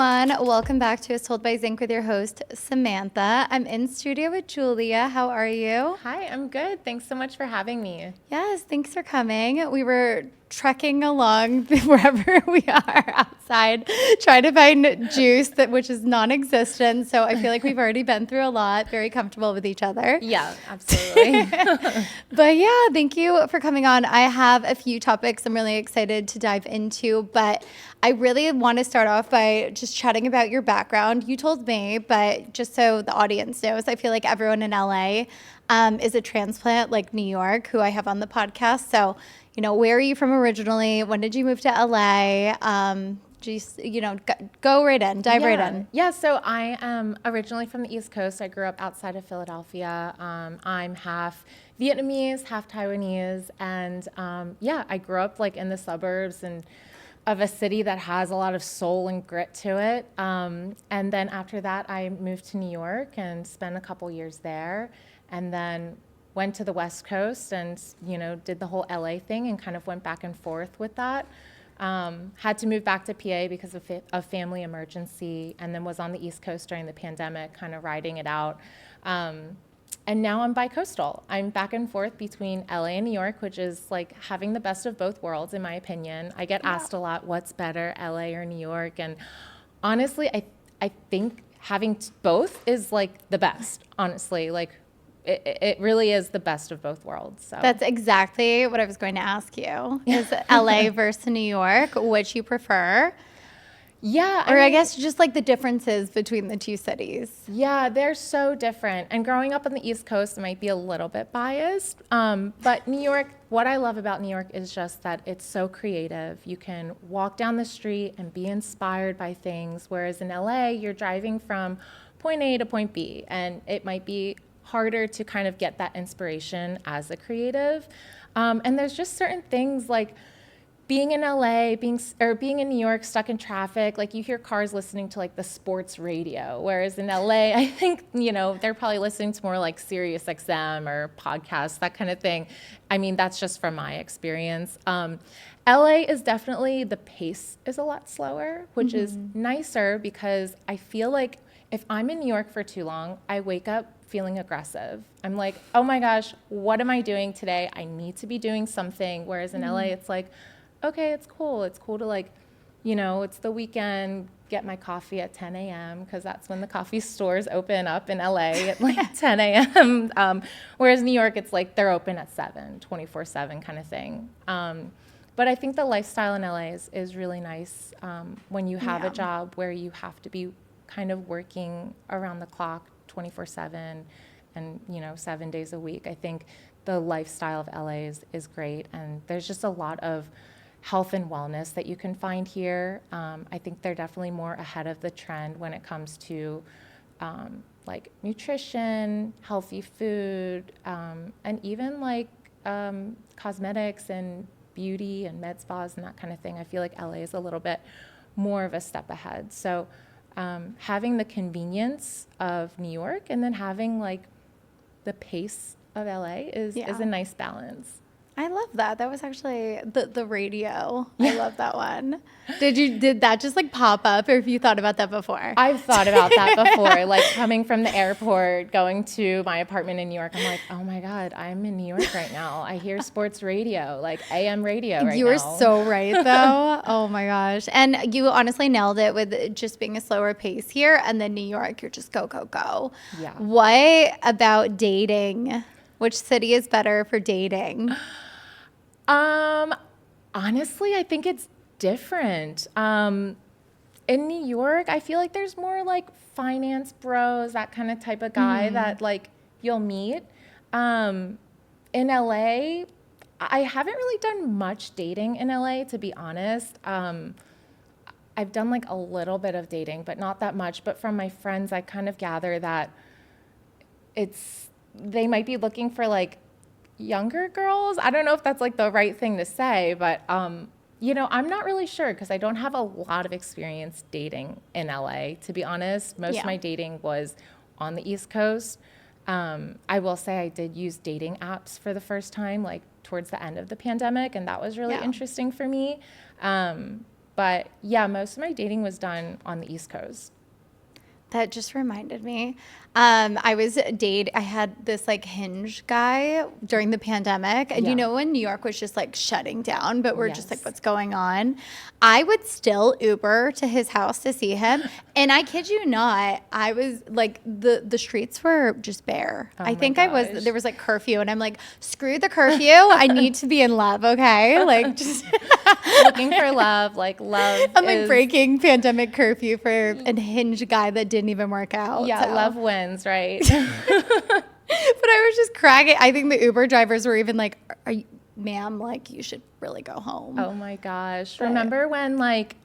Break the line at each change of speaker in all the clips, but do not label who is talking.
everyone. Welcome back to As Told by Zink with your host, Samantha. I'm in studio with Julia. How are you?
Hi, I'm good. Thanks so much for having me.
Yes, thanks for coming. We were trekking along wherever we are outside, trying to find juice, which is non-existent. So I feel like we've already been through a lot, very comfortable with each other.
Yeah, absolutely.
But yeah, thank you for coming on. I have a few topics I'm really excited to dive into, but I really want to start off by just chatting about your background. You told me, but just so the audience knows, I feel like everyone in LA is a transplant, like New York, who I have on the podcast. So, where are you from originally? When did you move to LA? Just, go right in, dive right in.
Yeah, so I am originally from the East Coast. I grew up outside of Philadelphia. I'm half Vietnamese, half Taiwanese. And I grew up like in the suburbs and of a city that has a lot of soul and grit to it. And then after that, I moved to New York and spent a couple years there. And then went to the West Coast and, did the whole LA thing and kind of went back and forth with that. Had to move back to PA because of a family emergency, and then was on the East Coast during the pandemic, kind of riding it out. And now I'm bi-coastal. I'm back and forth between LA and New York, which is like having the best of both worlds, in my opinion. I get asked a lot, what's better, LA or New York? And honestly, I think having both is like the best, honestly. Like, it really is the best of both worlds. So
that's exactly what I was going to ask you. Is LA versus New York, which you prefer?
Yeah.
I guess just like the differences between the two cities.
Yeah, they're so different. And growing up on the East Coast might be a little bit biased. But New York, what I love about New York is just that it's so creative. You can walk down the street and be inspired by things. Whereas in LA, you're driving from point A to point B, and it might be harder to kind of get that inspiration as a creative. And there's just certain things like being in LA, being in New York, stuck in traffic, like you hear cars listening to like the sports radio, whereas in LA, I think, they're probably listening to more like Sirius XM or podcasts, that kind of thing. I mean, that's just from my experience. LA is definitely, the pace is a lot slower, which is nicer because I feel like if I'm in New York for too long, I wake up feeling aggressive. I'm like, oh my gosh, what am I doing today? I need to be doing something. Whereas in LA, it's like, okay, it's cool. It's cool to like, it's the weekend, get my coffee at 10 a.m. because that's when the coffee stores open up in LA at like 10 a.m. Whereas New York, it's like they're open at 7, 24/7 kind of thing. But I think the lifestyle in LA is really nice when you have a job where you have to be kind of working around the clock 24/7 and 7 days a week. I think the lifestyle of LA is great, and there's just a lot of health and wellness that you can find here. I think they're definitely more ahead of the trend when it comes to like nutrition, healthy food, and even like cosmetics and beauty and med spas and that kind of thing. I feel like LA is a little bit more of a step ahead. So having the convenience of New York and then having like the pace of LA is a nice balance.
I love that. That was actually the radio. I love that one. Did that just like pop up, or have you thought about that before?
I've thought about that before. Like coming from the airport, going to my apartment in New York, I'm like, oh my God, I'm in New York right now. I hear sports radio, like AM radio right now.
You were so right though. Oh my gosh. And you honestly nailed it with just being a slower pace here, and then New York, you're just go, go, go.
Yeah.
What about dating? Which city is better for dating?
Honestly, I think it's different. In New York, I feel like there's more like finance bros, that kind of type of guy that like you'll meet. In LA, I haven't really done much dating in LA, to be honest. I've done like a little bit of dating, but not that much. But from my friends, I kind of gather that they might be looking for like younger girls. I don't know if that's like the right thing to say, but I'm not really sure because I don't have a lot of experience dating in LA, to be honest. Most of my dating was on the East Coast. I will say I did use dating apps for the first time, like towards the end of the pandemic, and that was really interesting for me. But yeah, most of my dating was done on the East Coast.
That just reminded me. I had this like Hinge guy during the pandemic. And
Yeah.
when New York was just like shutting down, but we're just like,
Yes.
what's going on? I would still Uber to his house to see him. And I kid you not, I was like, the streets were just bare.
Oh
I
my
think
gosh.
there was like curfew. And I'm like, screw the curfew. I need to be in love. Okay. Like just.
Looking for love, like love
I'm like
is,
breaking pandemic curfew for a Hinge guy that didn't even work out.
yeah,
so.
love wins, right?
But I was just cracking. I think the Uber drivers were even like, "Are you, ma'am, like you should really go home."
Oh my gosh.
But-
Remember when like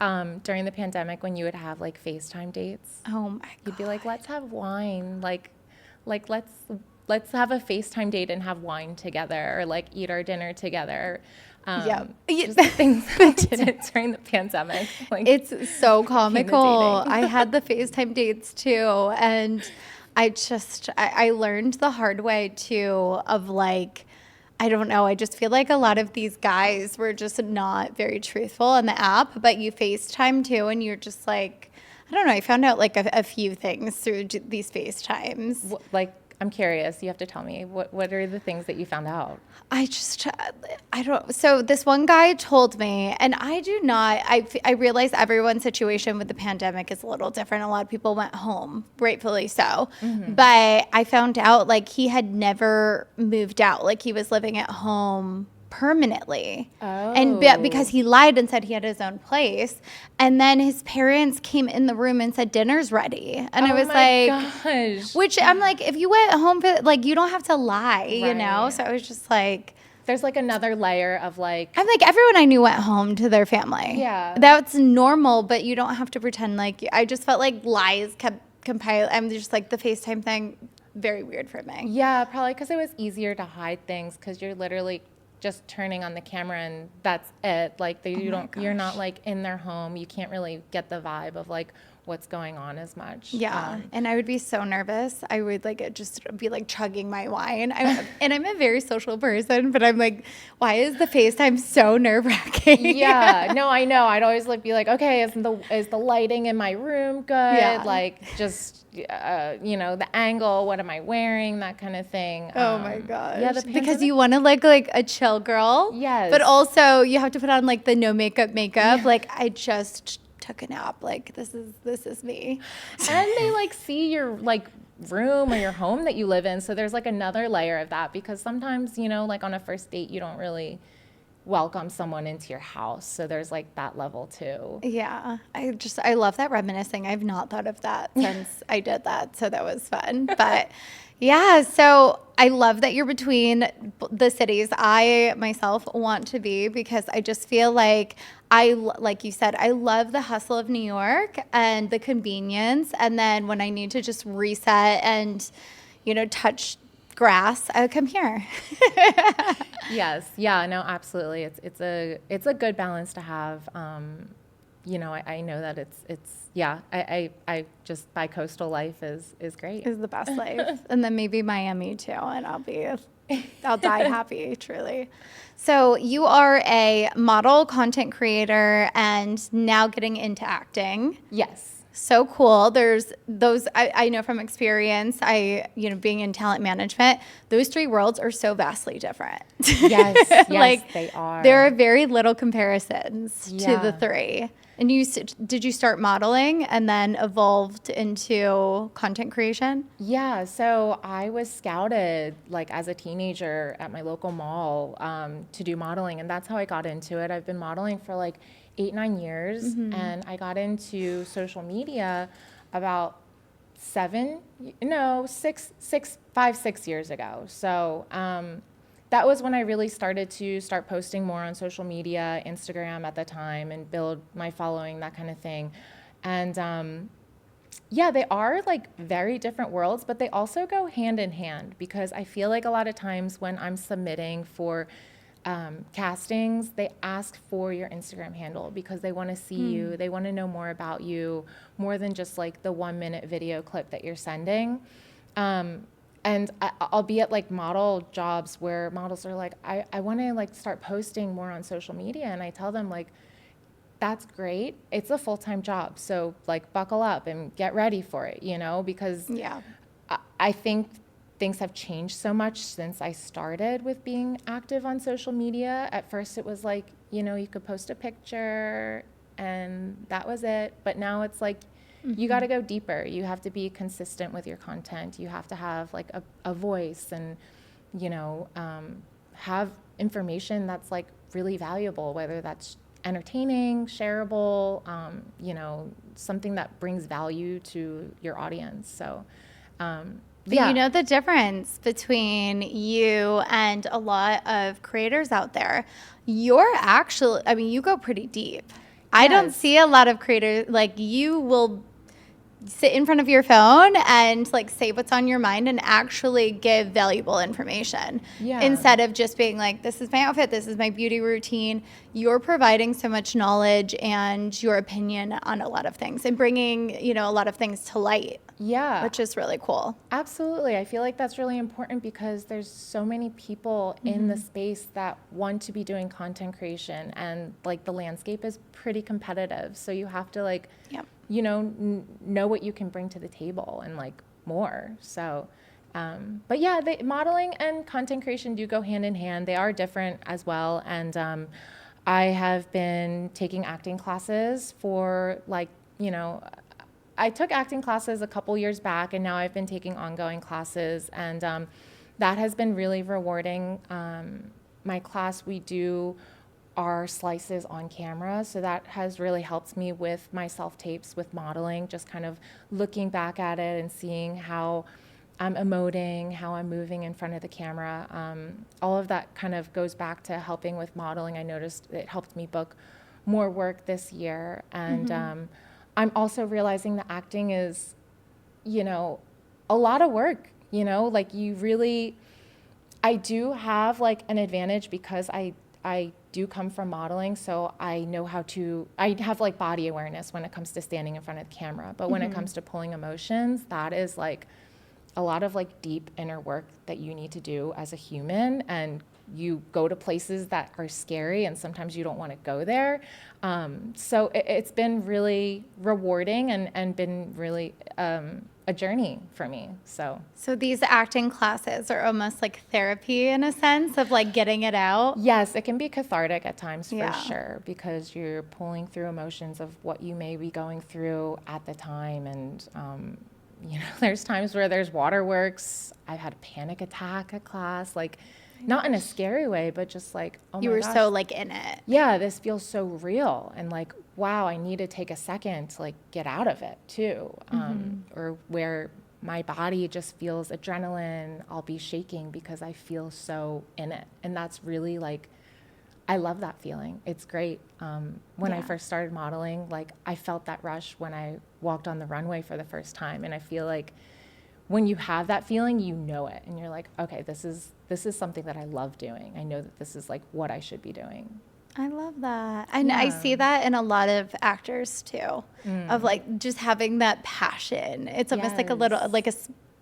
during the pandemic when you would have like FaceTime dates?
Oh my
You'd be
God.
like, let's have wine. Like let's have a FaceTime date and have wine together or like eat our dinner together.
Yeah.
Just the things that we did during the pandemic. Like
It's so
dating.
comical. I had the FaceTime dates too. And I learned the hard way too of like, I don't know. I just feel like a lot of these guys were just not very truthful on the app, but you FaceTime too. And you're just like, I don't know. I found out like a few things through these FaceTimes.
like I'm curious. You have to tell me what are the things that you found out?
I don't. So this one guy told me, and I do not. I realize everyone's situation with the pandemic is a little different. A lot of people went home, rightfully so. But I found out like he had never moved out. Like he was living at home permanently. And because he lied and said he had his own place, and then his parents came in the room and said dinner's ready, and I was like,
gosh.
which I'm like, if you went home for like, you don't have to lie, you know.
Right.
So I was just like.
There's like another layer of like
I'm like, everyone I knew went home to their family.
Yeah.
That's normal, but you don't have to pretend like I just felt like lies kept compiling. I'm just like the FaceTime thing, very weird for me.
yeah, probably because it was easier to hide things because you're literally just turning on the camera and that's it. Like you're not like in their home. You can't really get the vibe of like what's going on as much.
Yeah. And I would be so nervous. I would like just be like chugging my wine. And I'm a very social person, but I'm like, why is the FaceTime so nerve wracking?
Yeah, no, I know. I'd always like be like, okay, is the lighting in my room good?
Yeah.
Like just the angle. What am I wearing? That kind of thing.
Oh my gosh.
Yeah, the
because
pandemic-
you want to look like a chill girl.
Yes.
But also you have to put on like the no makeup. Like I just took a nap. Like this is me.
and they like see your like room or your home that you live in. So there's like another layer of that because sometimes, like on a first date, you don't really welcome someone into your house. So there's like that level too.
Yeah. I love that reminiscing. I've not thought of that since I did that. So that was fun. But yeah, so I love that you're between the cities. I myself want to be because I just feel like like you said, I love the hustle of New York and the convenience. And then when I need to just reset and, touch grass, I would come here.
Yes. Yeah, no, absolutely. It's a good balance to have. I know that I just bi-coastal life is great.
Is the best life. And then maybe Miami too, and I'll die happy, truly. So you are a model, content creator, and now getting into acting.
Yes.
So cool. There's those, I know from experience, being in talent management, those three worlds are so vastly different.
Yes,
Like,
they are.
There are very little comparisons to the
Yeah.
three. And did you start modeling and then evolved into content creation?
Yeah, so I was scouted like as a teenager at my local mall to do modeling, and that's how I got into it. I've been modeling for like 8-9 years, and I got into social media about 5-6 years ago. So that was when I really started to start posting more on social media, Instagram at the time, and build my following, that kind of thing. And they are like very different worlds, but they also go hand in hand because I feel like a lot of times when I'm submitting for castings, they ask for your Instagram handle because they want to see you. They want to know more about you, more than just like the 1-minute video clip that you're sending. And I'll be at like model jobs where models are like, I want to like start posting more on social media. And I tell them like, that's great. It's a full-time job. So like buckle up and get ready for it, because
Yeah.
I think things have changed so much since I started with being active on social media. At first it was like, you could post a picture and that was it. But now it's like, you got to go deeper. You have to be consistent with your content. You have to have like a voice and, have information that's like really valuable, whether that's entertaining, shareable, something that brings value to your audience. So,
But you know the difference between you and a lot of creators out there. You're actually, I mean, you go pretty deep. I don't
Yes.
see a lot of creators, like you will sit in front of your phone and like say what's on your mind and actually give valuable information.
Yeah.
Instead of just being like, this is my outfit, this is my beauty routine. You're providing so much knowledge and your opinion on a lot of things and bringing, a lot of things to light.
Yeah.
Which is really cool.
Absolutely. I feel like that's really important because there's so many people in the space that want to be doing content creation, and like the landscape is pretty competitive. So you have to like,
Yep.
know what you can bring to the table and like more. So, but yeah, modeling and content creation do go hand in hand. They are different as well. And I have been taking acting classes for like, I took acting classes a couple years back, and now I've been taking ongoing classes, and that has been really rewarding. My class, we do our slices on camera, so that has really helped me with my self-tapes with modeling, just kind of looking back at it and seeing how I'm emoting, how I'm moving in front of the camera. All of that kind of goes back to helping with modeling. I noticed it helped me book more work this year, and I'm also realizing that acting is, a lot of work, like you really, I do have like an advantage because I do come from modeling, so I know I have like body awareness when it comes to standing in front of the camera. But when it comes to pulling emotions, that is like a lot of like deep inner work that you need to do as a human, and you go to places that are scary and sometimes you don't want to go there. So it's been really rewarding and been really a journey for me. So
these acting classes are almost like therapy in a sense of like getting it out.
yes, it can be cathartic at times for
Yeah.
sure, because you're pulling through emotions of what you may be going through at the time. And, there's times where there's waterworks. I've had a panic attack at class, like not in a scary way, but just like, oh
You
my
were
gosh,
so like in it.
yeah, this feels so real. And like, wow, I need to take a second to like get out of it too. Or where my body just feels adrenaline, I'll be shaking because I feel so in it. And that's really like, I love that feeling. It's great. When I
Yeah.
first started modeling, like I felt that rush when I walked on the runway for the first time. And I feel like when you have that feeling, you know it, and you're like, okay, this is something that I love doing. I know that this is like what I should be doing.
I love that. And I see that in a lot of actors too, of like just having that passion. It's almost like a little,
Yes.
like a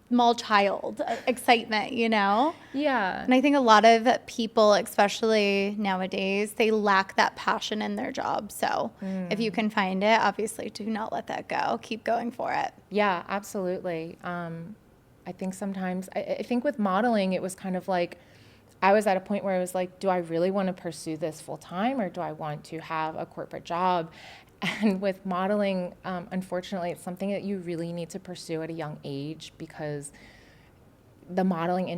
small child excitement,
Yeah.
And I think a lot of people, especially nowadays, they lack that passion in their job. So if you can find it, obviously do not let that go. Keep going for it.
Yeah, absolutely. I think sometimes, I think with modeling, it was kind of like, I was at a point where I was like, do I really want to pursue this full time, or do I want to have a corporate job? And with modeling, unfortunately, it's something that you really need to pursue at a young age, because the modeling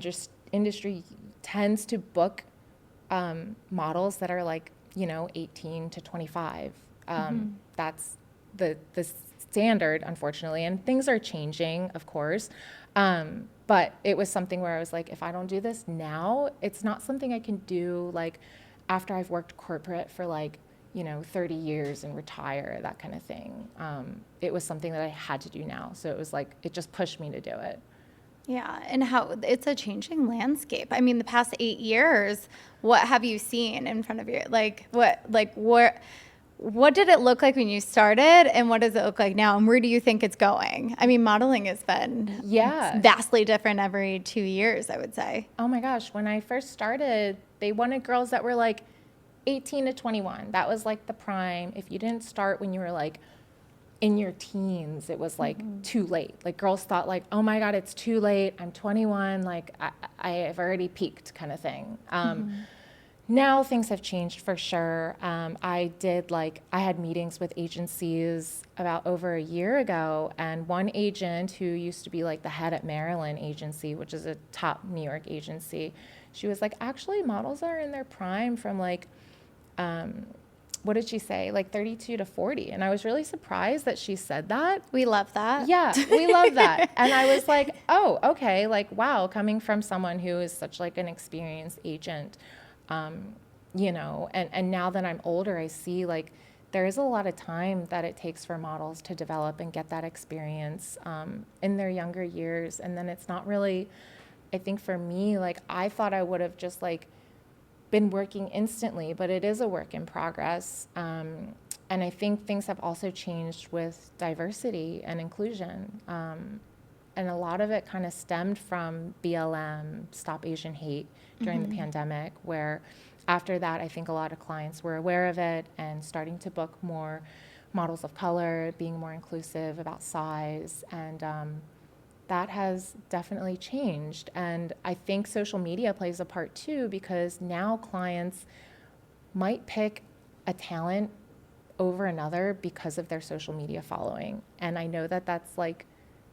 industry tends to book models that are like, 18 to 25. That's the standard, unfortunately, and things are changing, of course. But it was something where I was like, if I don't do this now, it's not something I can do like after I've worked corporate for like, 30 years and retire, that kind of thing. It was something that I had to do now. So it was like, it just pushed me to do it.
Yeah, and how it's a changing landscape. I mean, the past 8 years, what have you seen in front of you? What did it look like when you started, and what does it look like now, and where do you think it's going? I mean, modeling has been vastly different every 2 years, I would say.
Oh my gosh, when I first started, they wanted girls that were like 18 to 21. That was like the prime. If you didn't start when you were like in your teens, it was like too late. Like girls thought like, oh my God, it's too late. I'm 21. Like I have already peaked kind of thing. Now things have changed for sure. I had meetings with agencies about over a year ago, and one agent who used to be like the head at Maryland agency, which is a top New York agency, she was like, actually models are in their prime from like, what did she say? Like 32 to 40. And I was really surprised that she said that.
We love that.
Yeah, we love that. And I was like, oh, okay. Like, wow, coming from someone who is such like an experienced agent. You know, and now that I'm older, I see like there is a lot of time that it takes for models to develop and get that experience in their younger years. And then it's not really, I think for me, like I thought I would have just like been working instantly, but it is a work in progress. And I think things have also changed with diversity and inclusion. And a lot of it kind of stemmed from BLM, Stop Asian Hate, during the pandemic, where after that, I think a lot of clients were aware of it and starting to book more models of color, being more inclusive about size. And that has definitely changed. And I think social media plays a part too, because now clients might pick a talent over another because of their social media following. And I know that that's like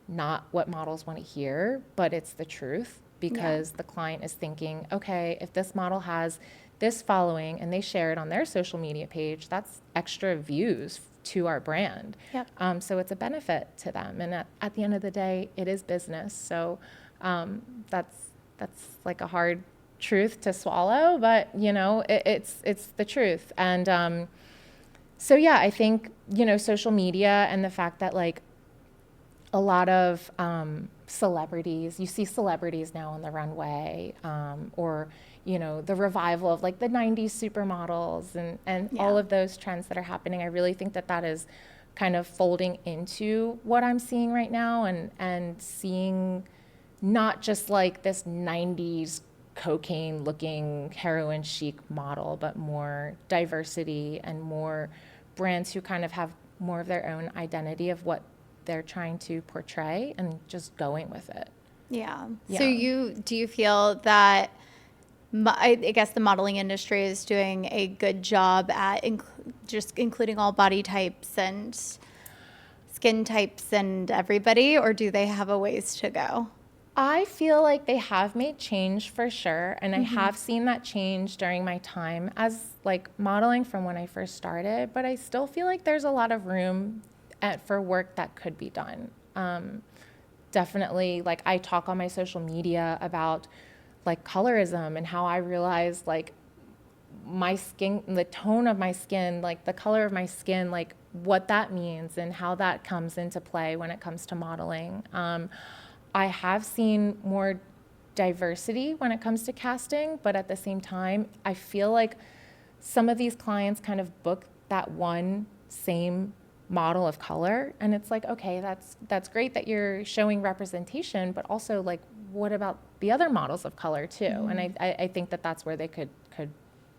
not what models want to hear, but it's the truth, because the client is thinking, okay, if this model has this following and they share it on their social media page, that's extra views to our brand.
Yep.
So it's a benefit to them. And at the end of the day, it is business. So that's like a hard truth to swallow, but you know, it's the truth. And so yeah, I think, you know, social media and the fact that like a lot of celebrities, you see celebrities now on the runway, or, you know, the revival of like the 90s supermodels and all of those trends that are happening. I really think that that is kind of folding into what I'm seeing right now, and seeing not just like this 90s cocaine looking heroin chic model, but more diversity and more brands who kind of have more of their own identity of what they're trying to portray and just going with it.
Yeah. So do you feel that I guess the modeling industry is doing a good job at just including all body types and skin types and everybody, or do they have a ways to go?
I feel like they have made change for sure, and I have seen that change during my time as like modeling from when I first started, but I still feel like there's a lot of room for work that could be done. Definitely, like I talk on my social media about like colorism and how I realized like my skin, the tone of my skin, like the color of my skin, like what that means and how that comes into play when it comes to modeling. I have seen more diversity when it comes to casting, but at the same time, I feel like some of these clients kind of book that one same model of color, and it's like, okay, that's great that you're showing representation, but also like, what about the other models of color too? And I think that that's where they could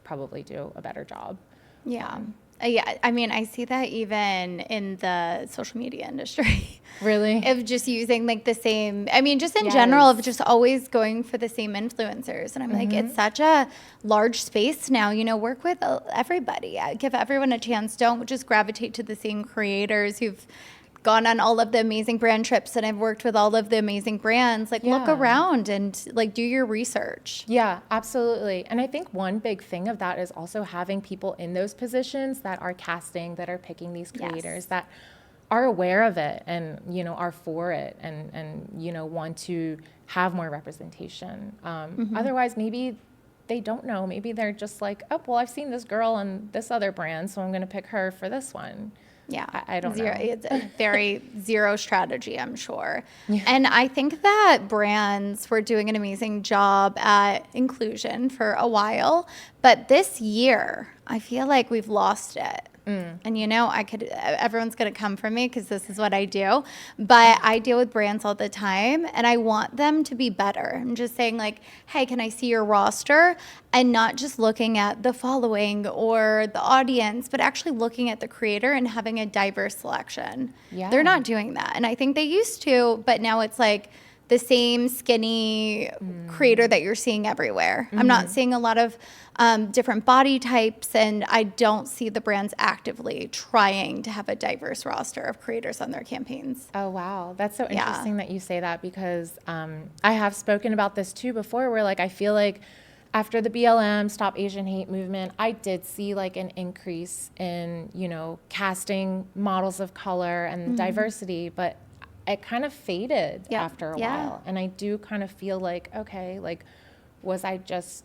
probably do a better job.
Yeah. Yeah, I mean, I see that even in the social media industry.
Really?
Of just using like the same, I mean, just in general, of just always going for the same influencers. And I'm like, it's such a large space now, you know, work with everybody. Give everyone a chance. Don't just gravitate to the same creators who've gone on all of the amazing brand trips and I've worked with all of the amazing brands. Like look around and like do your research.
Yeah, absolutely. And I think one big thing of that is also having people in those positions that are casting, that are picking these creators, that are aware of it and, you know, are for it and you know, want to have more representation. Otherwise, maybe they don't know. Maybe they're just like, oh, well, I've seen this girl on this other brand, so I'm going to pick her for this one.
Yeah,
I don't know.
It's a very zero strategy, I'm sure. Yeah. And I think that brands were doing an amazing job at inclusion for a while, but this year, I feel like we've lost it. And everyone's going to come for me because this is what I do. But I deal with brands all the time and I want them to be better. I'm just saying like, hey, can I see your roster? And not just looking at the following or the audience, but actually looking at the creator and having a diverse selection.
Yeah.
They're not doing that. And I think they used to, but now it's like the same skinny creator that you're seeing everywhere. I'm not seeing a lot of different body types, and I don't see the brands actively trying to have a diverse roster of creators on their campaigns.
Oh, wow. That's so interesting that you say that, because I have spoken about this too before, where like I feel like after the BLM Stop Asian Hate movement, I did see like an increase in, casting models of color and diversity, but it kind of faded after a while. And I do kind of feel like, okay, like, was I just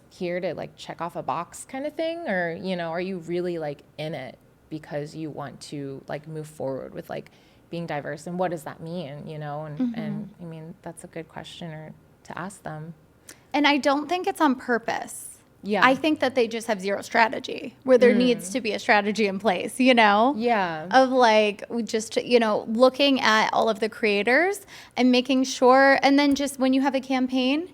here to like check off a box kind of thing? Or, are you really like in it because you want to like move forward with like being diverse? And what does that mean, And I mean, that's a good question to ask them.
And I don't think it's on purpose.
Yeah.
I think that they just have zero strategy where there needs to be a strategy in place,
Yeah.
Of like just, looking at all of the creators and making sure. And then just when you have a campaign,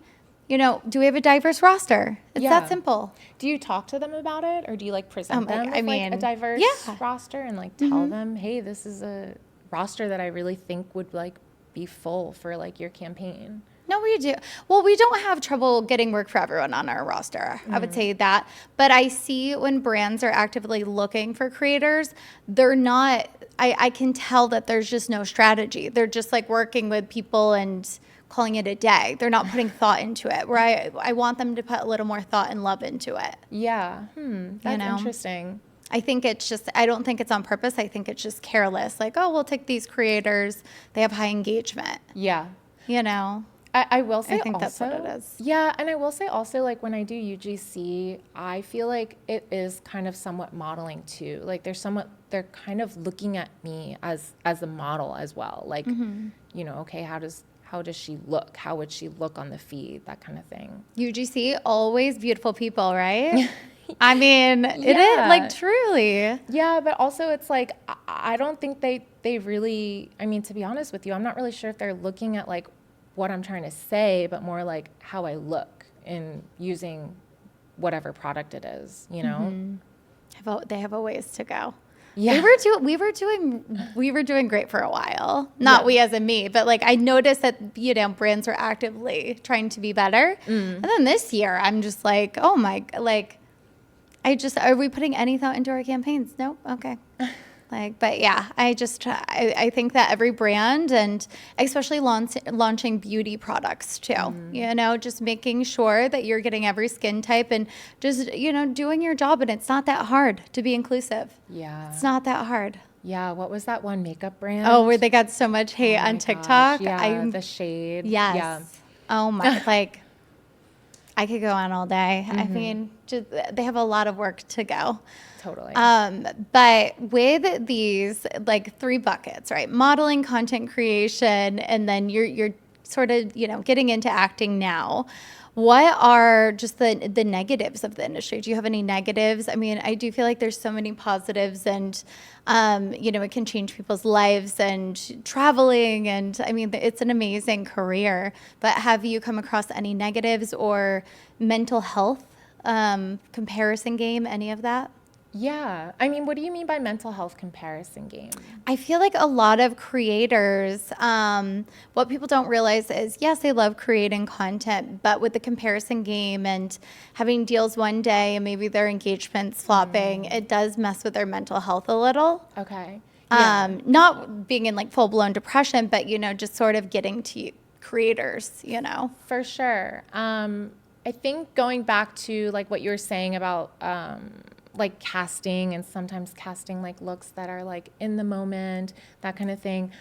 do we have a diverse roster? It's that simple.
Do you talk to them about it, or do you like present them with like a diverse roster and like tell them, hey, this is a roster that I really think would like be full for like your campaign?
No, we do. Well, we don't have trouble getting work for everyone on our roster. I would say that. But I see when brands are actively looking for creators, they're not, I can tell that there's just no strategy. They're just like working with people and calling it a day. They're not putting thought into it, where I want them to put a little more thought and love into it.
Yeah. That's interesting.
I think it's just, I don't think it's on purpose. I think it's just careless. Like, oh, we'll take these creators. They have high engagement.
Yeah.
I
will say
I think
also,
that's what it is.
Yeah, and I will say also, like, when I do UGC, I feel like it is kind of somewhat modeling too. Like, they're kind of looking at me as a model as well. Like, okay, how does she look? How would she look on the feed? That kind of thing.
UGC, always beautiful people, right? I mean, it is, like, truly.
Yeah, but also it's like, I don't think they really, I mean, to be honest with you, I'm not really sure if they're looking at, like, what I'm trying to say, but more like how I look in using whatever product it is, They
have a ways to go.
Yeah.
We were doing great for a while. Not we as in me, but like I noticed that, brands were actively trying to be better. And then this year I'm just like, oh my, like, are we putting any thought into our campaigns? Nope. Okay. But yeah, I think that every brand, and especially launching beauty products too, just making sure that you're getting every skin type and just, doing your job. And it's not that hard to be inclusive.
Yeah.
It's not that hard.
Yeah. What was that one makeup brand?
Oh, where they got so much hate on TikTok.
Gosh. Yeah. The shade.
Yes.
Yeah.
Oh my, like I could go on all day. I mean, they have a lot of work to go.
Totally.
But with these like 3 buckets, right? Modeling, content creation, and then you're sort of, getting into acting now. What are just the negatives of the industry? Do you have any negatives? I mean, I do feel like there's so many positives, and it can change people's lives and traveling, and I mean, it's an amazing career. But have you come across any negatives or mental health comparison game, any of that?
Yeah. I mean, what do you mean by mental health comparison game?
I feel like a lot of creators, what people don't realize is, yes, they love creating content, but with the comparison game and having deals one day and maybe their engagement's flopping, it does mess with their mental health a little.
Okay. Yeah.
Not being in like full-blown depression, but, just sort of getting to creators,
For sure. I think going back to like what you were saying about like casting, and sometimes casting like looks that are like in the moment, that kind of thing.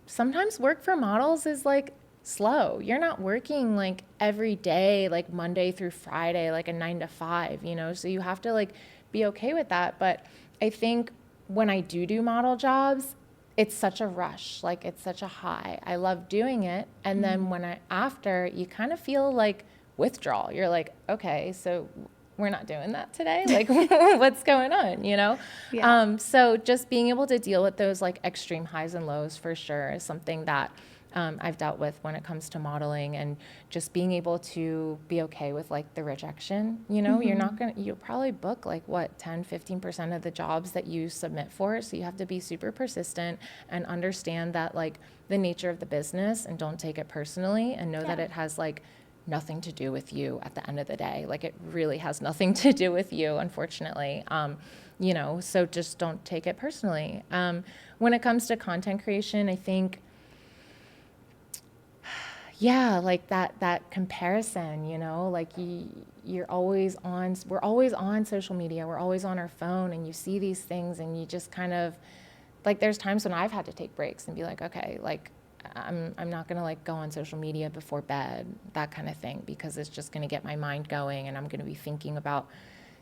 Sometimes work for models is like slow. You're not working like every day, like Monday through Friday, like a 9 to 5, so you have to like be okay with that. But I think when I do model jobs, it's such a rush, like it's such a high. I love doing it. And then after, you kind of feel like withdrawal. You're like, okay, so we're not doing that today. Like, what's going on, you know?
Yeah.
So just being able to deal with those like extreme highs and lows for sure is something that I've dealt with when it comes to modeling, and just being able to be okay with like the rejection. You know, you'll probably book like what, 10-15% of the jobs that you submit for. So you have to be super persistent and understand that like the nature of the business, and don't take it personally, and know that it has like nothing to do with you at the end of the day. Like it really has nothing to do with you, unfortunately. You know, so just don't take it personally. When it comes to content creation, I think, yeah, like that comparison, you know, like we're always on social media, we're always on our phone, and you see these things, and you just kind of, like, there's times when I've had to take breaks and be like, okay, like, I'm not gonna like go on social media before bed, that kind of thing, because it's just gonna get my mind going, and I'm gonna be thinking about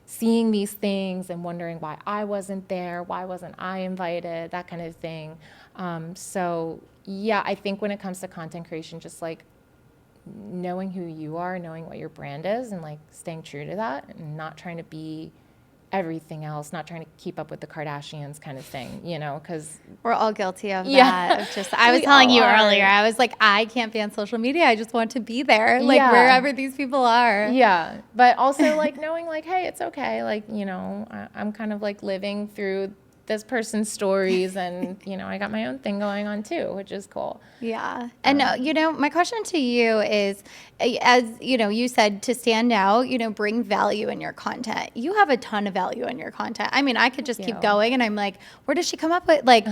seeing these things and wondering why I wasn't there, why wasn't I invited, that kind of thing. So yeah, I think when it comes to content creation, just like knowing who you are, knowing what your brand is, and like staying true to that, and not trying to be everything else, not trying to keep up with the Kardashians kind of thing, you know, because
We're all guilty of that. Of just, I was telling you earlier, I was like, I can't be on social media. I just want to be there, like wherever these people are.
Yeah. But also like knowing like, hey, it's okay. Like, you know, I'm kind of like living through this person's stories, and, you know, I got my own thing going on too, which is cool.
Yeah. And, you know, my question to you is, as, you know, you said to stand out, you know, bring value in your content. You have a ton of value in your content. I mean, I could just keep going, and I'm like, where does she come up with? Like,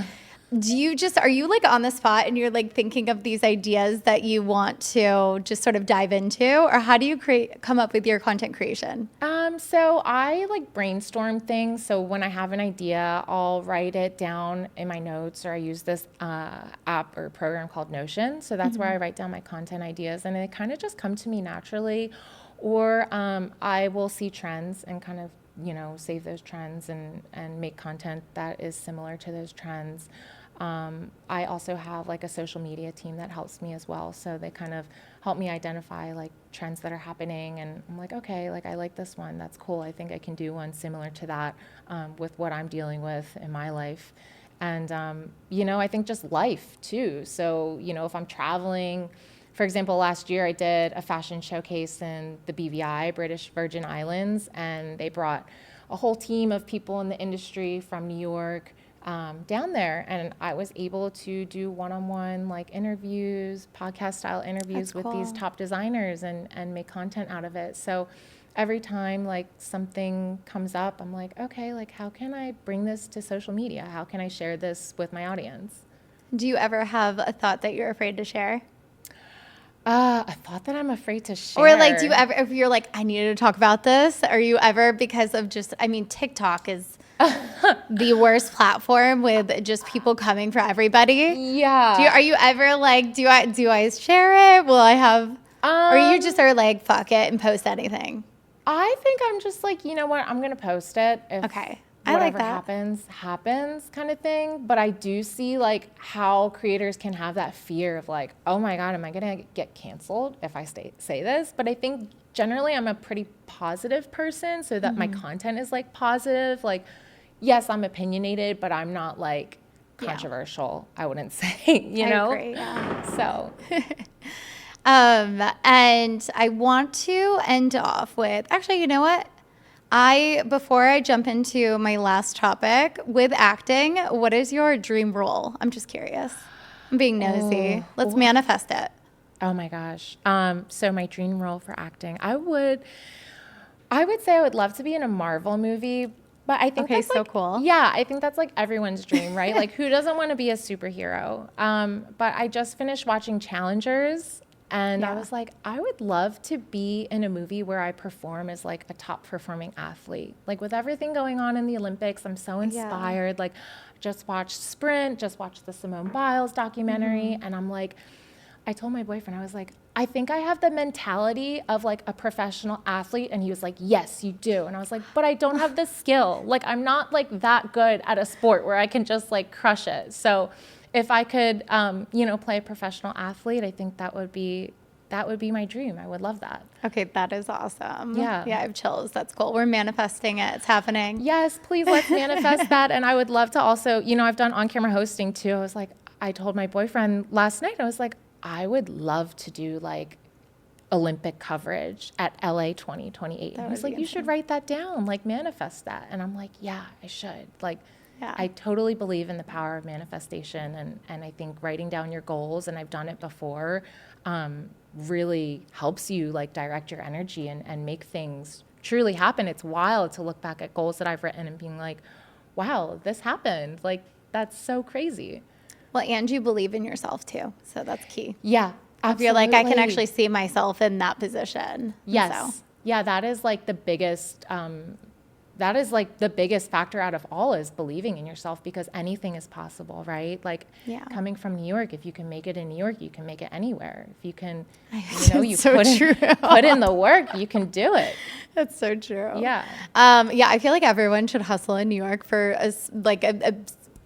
are you like on the spot and you're like thinking of these ideas that you want to just sort of dive into, or how do you come up with your content creation?
So I like brainstorm things. So when I have an idea, I'll write it down in my notes, or I use this app or program called Notion. So that's where I write down my content ideas, and they kind of just come to me naturally. Or I will see trends and kind of, you know, save those trends and make content that is similar to those trends. I also have like a social media team that helps me as well. So they kind of help me identify like trends that are happening. And I'm like, okay, like I like this one. That's cool. I think I can do one similar to that with what I'm dealing with in my life. And, you know, I think just life too. So, you know, if I'm traveling, for example, last year I did a fashion showcase in the BVI, British Virgin Islands, and they brought a whole team of people in the industry from New York down there, and I was able to do one-on-one like interviews, podcast style interviews with these top designers, and make content out of it. So every time like something comes up, I'm like, okay, like how can I bring this to social media? How can I share this with my audience?
Do you ever have a thought that you're afraid to share?
A thought that I'm afraid to share.
Or like, do you ever, if you're like, I needed to talk about this, are you ever, because of just, I mean, TikTok is the worst platform with just people coming for everybody.
Yeah.
Are you ever like, do I share it? Will I have, or you just are like, fuck it and post anything?
I think I'm just like, you know what, I'm going to post it.
Okay.
I like that. happens kind of thing. But I do see like how creators can have that fear of like, oh my God, am I going to get canceled if I say this? But I think generally I'm a pretty positive person, so that my content is like positive. Like, yes, I'm opinionated, but I'm not like controversial, I wouldn't say, you know?
I agree, yeah.
So.
And I want to end off with, actually, you know what? Before I jump into my last topic with acting, what is your dream role? I'm just curious. I'm being nosy. Let's manifest it.
Oh my gosh. So my dream role for acting, I would say I would love to be in a Marvel movie, but I think that's
so
like,
cool.
Yeah, I think that's like everyone's dream, right? Like who doesn't want to be a superhero? But I just finished watching Challengers. And I was like, I would love to be in a movie where I perform as like a top performing athlete. Like with everything going on in the Olympics, I'm so inspired. Like just watched Sprint, just watched the Simone Biles documentary. And I'm like, I told my boyfriend, I was like, I think I have the mentality of like a professional athlete. And he was like, yes, you do. And I was like, but I don't have the skill. Like I'm not like that good at a sport where I can just like crush it. So if I could, you know, play a professional athlete, I think that would be that would be my dream. I would love that.
Okay, that is awesome.
Yeah.
Yeah, I have chills. That's cool. We're manifesting it. It's happening.
Yes, please let's manifest that. And I would love to also, I've done on-camera hosting too. I was like, I told my boyfriend last night, I was like, I would love to do like Olympic coverage at LA 2028. And he was like, you should write that down, like manifest that. And I'm like, yeah, I should. Like,
Yeah.
I totally believe in the power of manifestation. And I think writing down your goals, and I've done it before, really helps you like direct your energy and make things truly happen. It's wild to look back at goals that I've written and being like, wow, this happened. Like, that's so crazy.
Well, and you believe in yourself too. So that's key.
Yeah.
I feel like I can actually see myself in that position.
Yes.
So.
Yeah, that is like the biggest factor out of all is believing in yourself, because anything is possible, right? Like coming from New York, if you can make it in New York, you can make it anywhere. If you can, put in the work, you can do it.
That's so true.
Yeah.
I feel like everyone should hustle in New York for a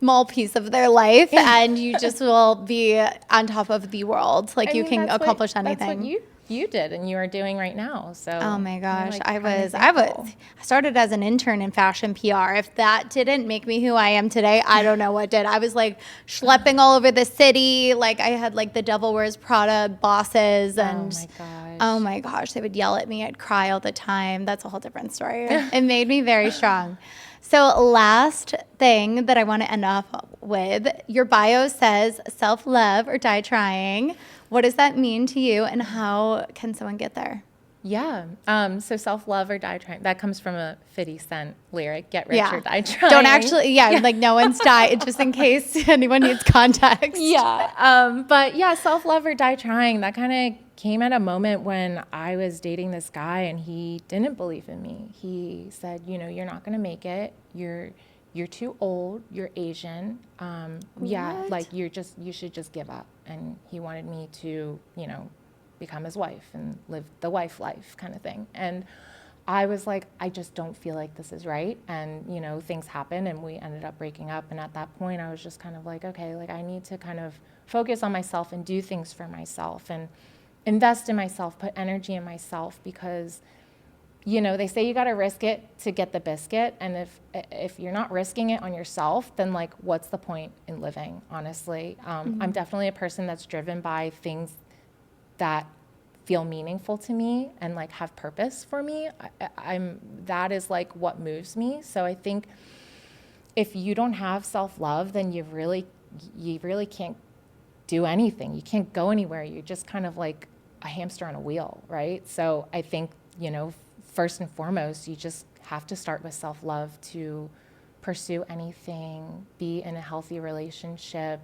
small piece of their life, and you just will be on top of the world. Like you can accomplish anything.
That's what you did and you are doing right now. So
oh my gosh,
like
I started as an intern in fashion PR. If that didn't make me who I am today, I don't know what did. I was like schlepping all over the city. Like I had like the Devil Wears Prada bosses, and oh my gosh, they would yell at me. I'd cry all the time. That's a whole different story. It made me very strong. So last thing that I want to end off with, your bio says self-love or die trying. What does that mean to you, and how can someone get there?
Yeah. So self-love or die trying, that comes from a 50 Cent lyric, get rich or die trying.
Don't actually, like no one's died, just in case anyone needs context.
Yeah. But yeah, self-love or die trying, that kind of came at a moment when I was dating this guy and he didn't believe in me. He said, you're not going to make it. You're too old. You're Asian. Like you should just give up. And he wanted me to, become his wife and live the wife life kind of thing. And I was like, I just don't feel like this is right. And, things happened and we ended up breaking up. And at that point I was just kind of like, okay, like I need to kind of focus on myself and do things for myself and invest in myself, put energy in myself, because, they say you got to risk it to get the biscuit. And if you're not risking it on yourself, then like, what's the point in living, honestly? I'm definitely a person that's driven by things that feel meaningful to me and like have purpose for me. That is like what moves me. So I think if you don't have self-love, then you really can't do anything. You can't go anywhere. You're just kind of like a hamster on a wheel, right? So I think, first and foremost, you just have to start with self-love to pursue anything, be in a healthy relationship,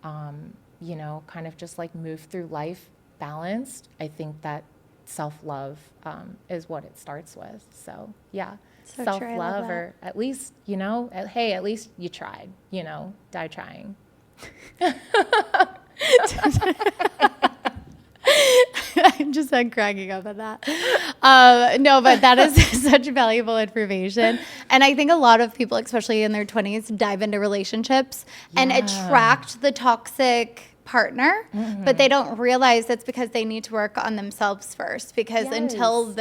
kind of just like move through life balanced. I think that self-love is what it starts with. So yeah,
so
self-love, or at least, hey, at least you tried, die trying.
I'm just cracking up at that. No, but that is such valuable information. And I think a lot of people, especially in their 20s, dive into relationships and attract the toxic partner, but they don't realize it's because they need to work on themselves first, because until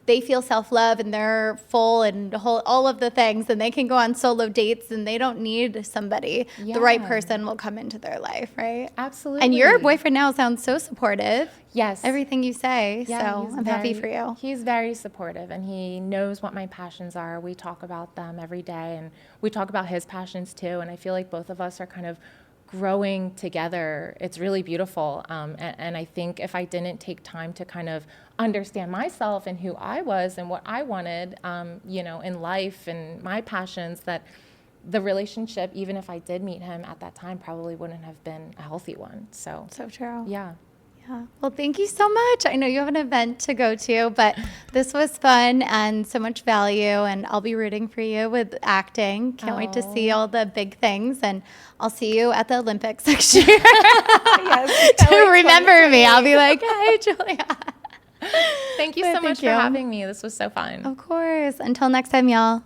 they feel self-love and they're full and all of the things, and they can go on solo dates and they don't need somebody. The right person will come into their life, right?
Absolutely.
And your boyfriend now sounds so supportive.
Yes.
Everything you say. So I'm happy for you.
He's very supportive and he knows what my passions are. We talk about them every day and we talk about his passions too. And I feel like both of us are kind of growing together. It's really beautiful. And I think if I didn't take time to kind of understand myself and who I was and what I wanted, in life and my passions, that the relationship, even if I did meet him at that time, probably wouldn't have been a healthy one. So
true.
Yeah.
Yeah. Well, thank you so much. I know you have an event to go to, but this was fun and so much value, and I'll be rooting for you with acting. Can't wait to see all the big things, and I'll see you at the Olympics next year. To remember me. I'll be like, hey, Julia.
Thank you so much for having me. This was so fun.
Of course. Until next time, y'all.